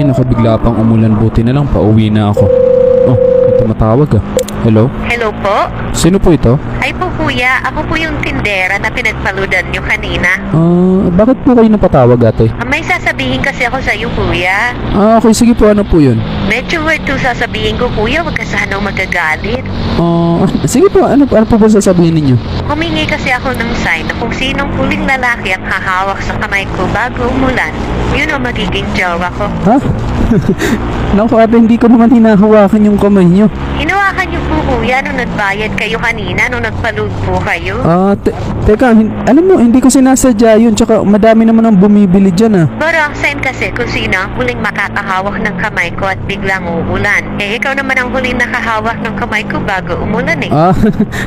Ay naku, bigla pang umulan, buti na lang pauwi na ako. Oh, may tumatawag ah. Hello? Hello po? Sino po ito? Ay po kuya, ako po yung tindera na pinagpaludan nyo kanina. Bakit po kayo napatawag ate? May sasabihin kasi ako sa iyo kuya. Okay, sige po, ano po yun? Medyo word to sasabihin ko kuya, wag ka sana magagalit. Sige po, ano po ba sasabihin ninyo? Humingi kasi ako ng sign na kung sinong huling lalaki ang hahawak sa kamay ko bago umulan, yun ang magiging jowa ko. Ha? Naku ate, hindi ko naman hinahawakan yung kamay nyo. Hinawakan niyo po kuya nung nagbayad kayo kanina, nung nagpaload po kayo. Teka, alam mo, hindi ko sinasadya yun, tsaka madami naman ang bumibili dyan ah. Pero ang sign kasi kung sino ang huling makakahawak ng kamay ko at biglang uulan. Eh ikaw naman ang huling nakahawak ng kamay ko bago umulan eh.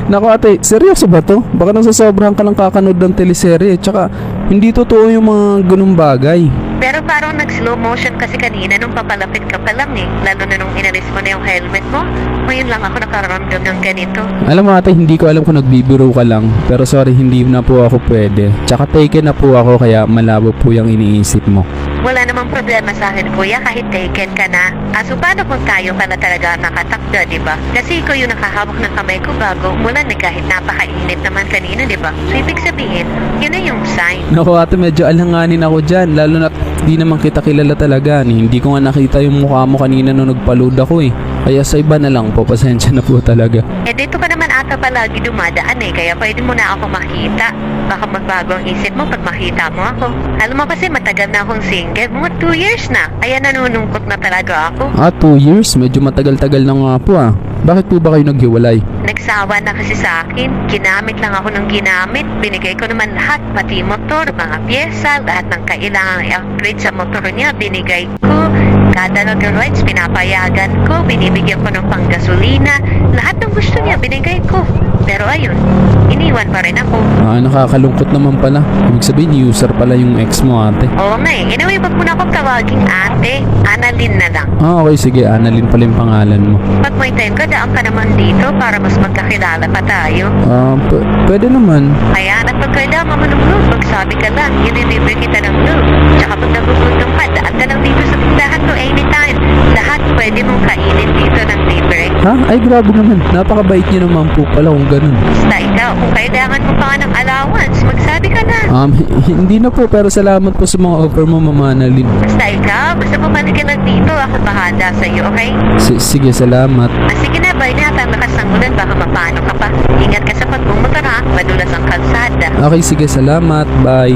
Naku ate, seryoso ba to? Baka nasasobrahan ka lang kakanood ng teleserye, tsaka hindi totoo yung mga ganung bagay. Pero parang nag-slow motion kasi kanina nung papalapit ka pa lang eh. Lalo na nung inalis mo na yung helmet mo. Ngayon lang ako nakaramdam ng ganito. Alam mo ate, hindi ko alam kung nagbibiro ka lang, pero sorry, hindi na po ako pwede. Tsaka taken na po ako, kaya malabo po yung iniisip mo. Wala namang problema sa akin kuya kahit taken ka na. So paano kung tayo ka na talaga nakatakda, di ba? Kasi ikaw yung nakahawak ng kamay ko bago umulan eh, kahit napakainit naman kanina, di ba? So ibig sabihin, yun na yung sign. Naku ate, medyo alanganin ako dyan, lalo na di naman kita kilala talaga. Hindi ko nga nakita yung mukha mo kanina nung nagpa-load ako eh. Kaya sa iba na lang po, pasensya na po talaga. Eh dito ka naman ata palagi dumadaan eh, kaya pwede mo na ako makita. Baka magbago ang isip mo pag makita mo ako. Alam mo kasi matagal na akong single, mga 2 years na. Kaya nanunungkot na talaga ako. 2 years? Medyo matagal-tagal na nga po ah. Bakit po ba kayo naghiwalay? Nagsawa na kasi sa akin. Ginamit lang ako ng ginamit. Binigay ko naman lahat, pati motor, mga pyesa, lahat ng kailangang i-upgrade sa motor niya, binigay ko. Kada nag-rides, pinapayagan ko, binibigyan ko ng panggasolina. Lahat ng gusto niya, binigay ko. Pero ayun, iniwan pa rin ako. Nakakalungkot naman pala. Ibig sabihin, user pala yung ex mo ate. Oo nga eh. Anyway, wag mo na akong tawaging ate. Annalyn na lang. Okay, sige. Annalyn pala yung pangalan mo. Pag may time ka, daan ka naman dito para mas magkakilala pa tayo. Pwede naman. Kaya na pag kailangan mo ng load, magsabi ka lang, i-deliver kita ng load. Tsaka pag nagugutom ka, daan ka lang dito sa tindahan ko anytime. Lahat pwede mong kainin dito ng libre. Ha? Ay, grabe naman. Napakabait niyo naman po pala kung ganun. Basta ikaw, kung kailangan mo pa nga ng allowance, magsabi ka na. Hindi na po, pero salamat po sa mga offer mo, Mama Annalyn. Basta ikaw, basta bumalik ka lang dito, ako bahala sa'yo, okay? Sige, salamat. Sige na, bye na, lakas ng ulan, baka mapano ka pa. Ingat ka sa pagbumotor ha, madulas ang kalsada. Okay, sige, salamat. Bye.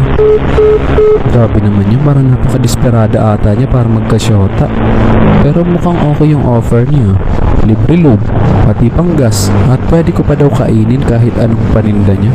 Grabe naman yun, parang napaka-desperada ata niya para magkasyota. Pero mukhang okay yung offer niya. Libre load, pati pang gas, at pwede ko pa daw kainin kahit anong paninda niya.